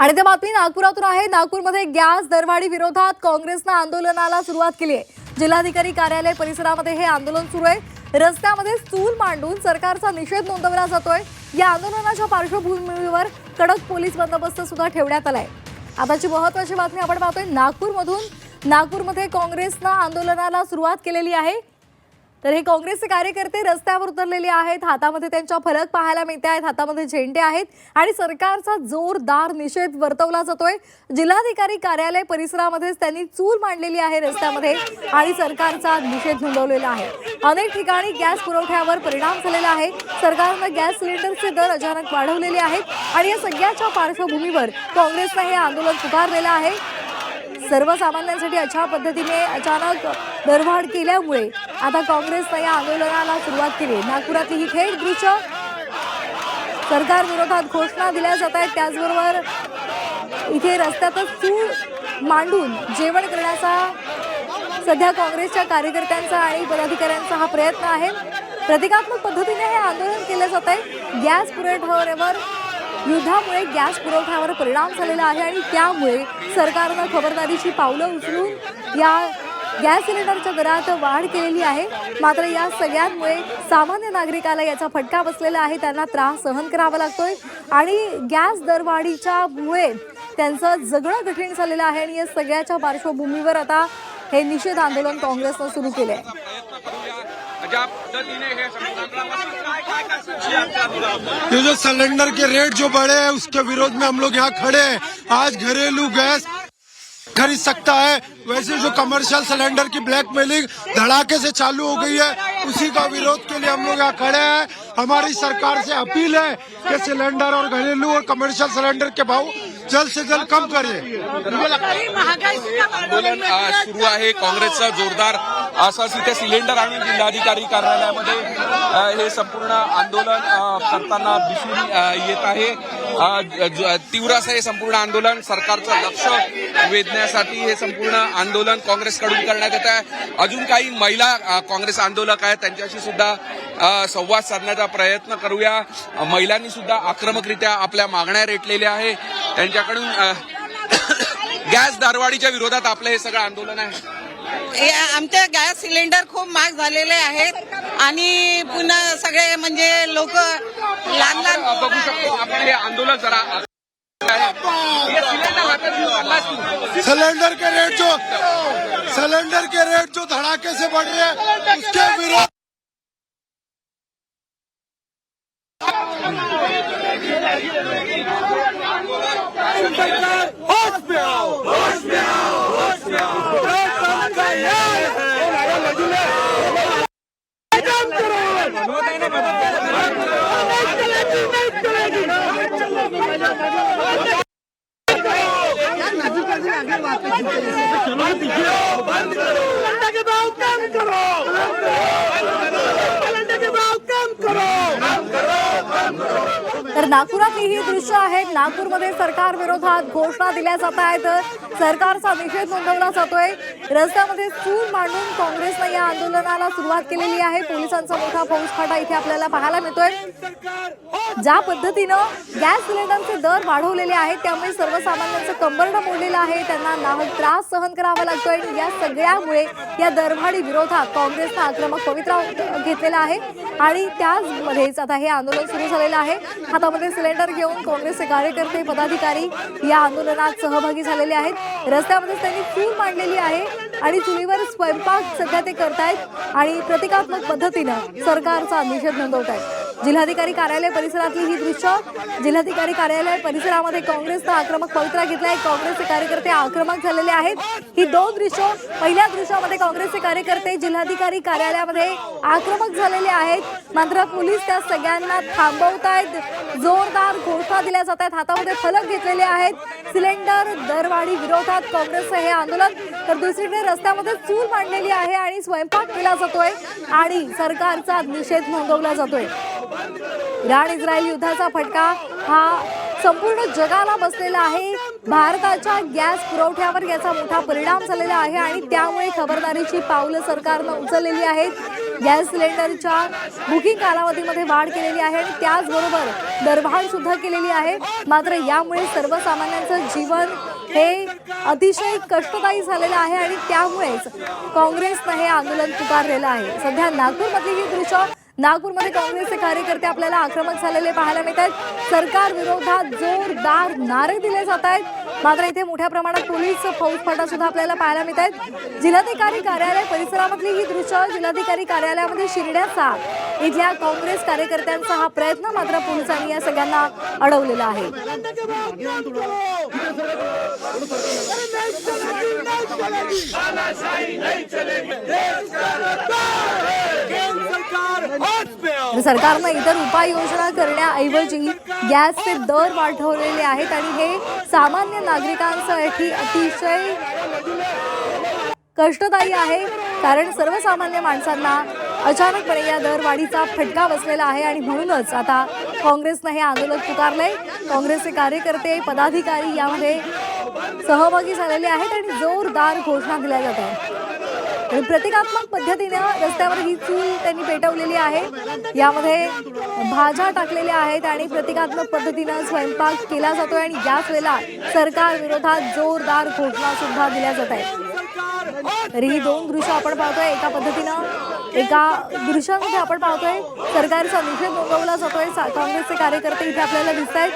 आणि त्या बातमी नागपुरातून आहे। नागपूरमध्ये गॅस दरवाढी विरोधात काँग्रेसनं आंदोलनाला सुरुवात केली आहे। जिल्हाधिकारी कार्यालय परिसरामध्ये हे आंदोलन सुरू आहे। रस्त्यामध्ये स्टूल मांडून सरकारचा निषेध नोंदवला जातोय। या आंदोलनाच्या पार्श्वभूमीवर कडक पोलीस बंदोबस्त सुद्धा ठेवण्यात आलाय। आताची महत्त्वाची बातमी आपण पाहतोय नागपूरमध्ये काँग्रेसनं आंदोलनाला सुरुवात केलेली आहे। तर हे काँग्रेसचे कार्यकर्ते रस्त्यावर उतरलेले आहेत। हातामध्ये त्यांच्या फलक पाहायला मिळत आहेत, हातामध्ये झेंडे आहेत आणि सरकारचा जोरदार निषेध वर्तवला जातोय। जिल्हाधिकारी कार्यालय परिसरामध्येच त्यांनी चूल मांडलेली आहे रस्त्यामध्ये आणि सरकारचा निषेध नोंदवलेला आहे। अनेक ठिकाणी गॅस पुरवठ्यावर परिणाम झालेला आहे। सरकारने गॅस सिलेंडरचे दर अचानक वाढवलेले आहेत आणि या सगळ्याच्या पार्श्वभूमीवर काँग्रेसने हे आंदोलन पुकारलेलं आहे। सर्वसामान्यांसाठी अशा पद्धतीने अचानक दरवाढ केल्यामुळे आता काँग्रेसने या आंदोलनाला सुरुवात केली। नागपुरातली ही थेट दृश्य, सरकार विरोधात घोषणा दिल्या जात आहेत। त्याचबरोबर इथे रस्त्यातच चूल मांडून जेवण करण्याचा सध्या काँग्रेसच्या कार्यकर्त्यांचा आणि पदाधिकाऱ्यांचा हा प्रयत्न आहे। प्रतिकात्मक पद्धतीने हे आंदोलन केले जात आहे। गॅस पुरवठ्यावर युद्धामुळे गॅस पुरवठ्यावर परिणाम झालेला आहे आणि त्यामुळे सरकारने खबरदारीची पावलं उचलून या गॅस सिलेंडरच्या दरात वाढ केलेली आहे। मात्र या सगळ्यांमुळे सामान्य नागरिकाला याचा फटका बसलेला आहे। त्यांना त्रास सहन करावा लागतोय आणि गॅस दरवाढीच्या मुळे त्यांचं जगणं कठीण झालेलं आहे आणि या सगळ्याच्या पार्श्वभूमीवर आता हे निषेध आंदोलन काँग्रेसने सुरू केले आहे। ये जो सिलेंडर के रेट जो बढ़े हैं उसके विरोध में हम लोग यहाँ खड़े हैं। आज घरेलू गैस खरीद सकता है, वैसे जो कमर्शियल सिलेंडर की ब्लैकमेलिंग धड़ाके से चालू हो गई है, उसी का विरोध के लिए हम लोग यहाँ खड़े हैं। हमारी सरकार से अपील है कि सिलेंडर और घरेलू और कमर्शियल सिलेंडर के भाव जल्द से जल्द कम करिए। आंदोलन सुरू आहे काँग्रेसचा जोरदार असं इथे सिलेंडर आणून जिल्हाधिकारी कार्यालयामध्ये हे संपूर्ण आंदोलन करताना दिसून येत आहे। तीव्र असं हे संपूर्ण आंदोलन सरकारचं लक्ष वेधण्यासाठी हे संपूर्ण आंदोलन काँग्रेसकडून करण्यात येत आहे। अजून काही महिला काँग्रेस आंदोलक आहेत, त्यांच्याशी सुद्धा संवाद साधण्याचा प्रयत्न करूया। महिलांनी सुद्धा आक्रमकरित्या आपल्या मागण्या रेटलेल्या आहे। त्यांच्याकडून गॅस दरवाढीच्या विरोधात आपलं हे सगळं आंदोलन आहे। आमचे गॅस सिलेंडर खूप महाग झालेले आहेत आणि पुन्हा सगळे म्हणजे लोक लहान बघू शकतो आपण हे आंदोलन जरा सिलेंडर के रेट जो धड़ाके से बढ़ रहे हैं उसके विरोध तर नागपुरातली ही दृश्य आहेत। नागपूरमध्ये सरकार विरोधात घोषणा दिल्या जात आहेत, सरकारचा निषेध नोंदवला जातोय। रस्त्यामध्ये चूल मांडून काँग्रेसने या आंदोलनाला सुरुवात केलेली आहे। पोलिसांचा मोठा फौजफाटा इथे आपल्याला पाहायला मिळतोय। ज्या पद्धतीनं गॅस सिलेंडरचे दर वाढवलेले आहेत त्यामुळे सर्वसामान्यांचं कंबरडं मोडलेलं आहे, त्यांना नाहक त्रास सहन करावा लागतोय। या सगळ्यामुळे या दरवाढी विरोधात काँग्रेसनं आक्रमक पवित्रा घेतलेला आहे आणि त्याचमध्येच आता हे आंदोलन सुरू झालेलं आहे। हातामध्ये सिलेंडर घेऊन काँग्रेसचे कार्यकर्ते पदाधिकारी या आंदोलनात सहभागी झालेले आहेत। रस्त्यामध्ये त्यांनी चूल मांडलेली आहे आणि चुलीवर स्वयंपाक सध्या ते करतायत आणि प्रतिकात्मक पद्धतीनं सरकारचा निषेध नोंदवत आहेत। जिल्हाधिकारी कार्यालय परिसरातली ही दृश्य, जिल्हाधिकारी कार्यालय परिसरामध्ये काँग्रेसनं आक्रमक पवित्रा घेतलाय। काँग्रेसचे कार्यकर्ते आक्रमक झालेले आहेत। ही दोन दृश्य, पहिल्या दृश्यामध्ये काँग्रेसचे कार्यकर्ते जिल्हाधिकारी कार्यालयामध्ये आक्रमक झालेले आहेत, मात्र पोलीस त्या सगळ्यांना थांबवत आहेत। जोरदार घोषणा दिल्या जात आहेत, हातामध्ये फलक घेतलेले आहेत। सिलेंडर दरवाढी विरोधात काँग्रेसचं हे आंदोलन, तर दुसरीकडे रस्त्यामध्ये चूल मांडलेली आहे आणि स्वयंपाक केला जातोय आणि सरकारचा निषेध नोंदवला जातोय। इराण इस्रायल युद्धाचा फटका हा संपूर्ण जगाला बसलेला आहे. भारताच्या गॅस पुरवठ्यावर याचा मोठा परिणाम झालेला आहे आणि त्यामुळे खबरदारीची पावलं सरकारनं उचललेली आहेत. गॅस सिलेंडरच्या बुकिंग कालावधीमध्ये वाढ केलेली आहे आणि त्याचबरोबर दरवाढ सुद्धा केलेली आहे. मात्र यामुळे सर्वसामान्यांचं जीवन हे अतिशय कष्टदायी झालेलं आहे आणि त्यामुळेच काँग्रेसनं हे आंदोलन पुकारलेलं आहे. सध्या नागपूरमधली ही दृश्य, नागपूरमध्ये काँग्रेसचे कार्यकर्ते आपल्याला आक्रमक झालेले पाहायला मिळत आहेत. सरकार विरोधात जोरदार नारे दिले जात आहेत. मात्र इथे मोठ्या प्रमाणात पोलीस फौजफाटा सुद्धा आपल्याला पाहायला मिळत आहेत. जिल्हाधिकारी कार्यालय परिसरामधली ही दृश्य, जिल्हाधिकारी कार्यालयामध्ये शिरण्याचा इथल्या काँग्रेस कार्यकर्त्यांचा हा प्रयत्न मात्र पोलिसांनी या सगळ्यांना अडवलेला आहे. सरकारनं इतर उपाययोजना करण्याऐवजी गॅसचे दर वाढवलेले आहेत आणि हे सामान्य नागरिकांसाठी अतिशय कष्टदायी आहे. कारण सर्वसामान्य माणसांना अचानकपणे या दरवाढीचा फटका बसलेला आहे आणि म्हणूनच आता काँग्रेसनं हे आंदोलन पुकारलंय. काँग्रेसचे कार्यकर्ते, पदाधिकारी यामध्ये सहभागी झालेले आहेत आणि जोरदार घोषणा दिल्या जात आहेत. प्रतिकात्मक पद्धतीनं रस्त्यावर ही चूल त्यांनी पेटवलेली आहे. यामध्ये भाज्या टाकलेल्या आहेत आणि प्रतिकात्मक पद्धतीनं स्वयंपाक केला जातोय आणि याच वेळेला सरकार विरोधात जोरदार घोषणा सुद्धा दिल्या जात आहेत. तरी ही दोन दृश्य आपण पाहतोय. एका पद्धतीनं, एका दृश्यामध्ये आपण पाहतोय सरकारचा निषेध नोंदवला जातोय. काँग्रेसचे कार्यकर्ते इथे आपल्याला दिसत आहेत.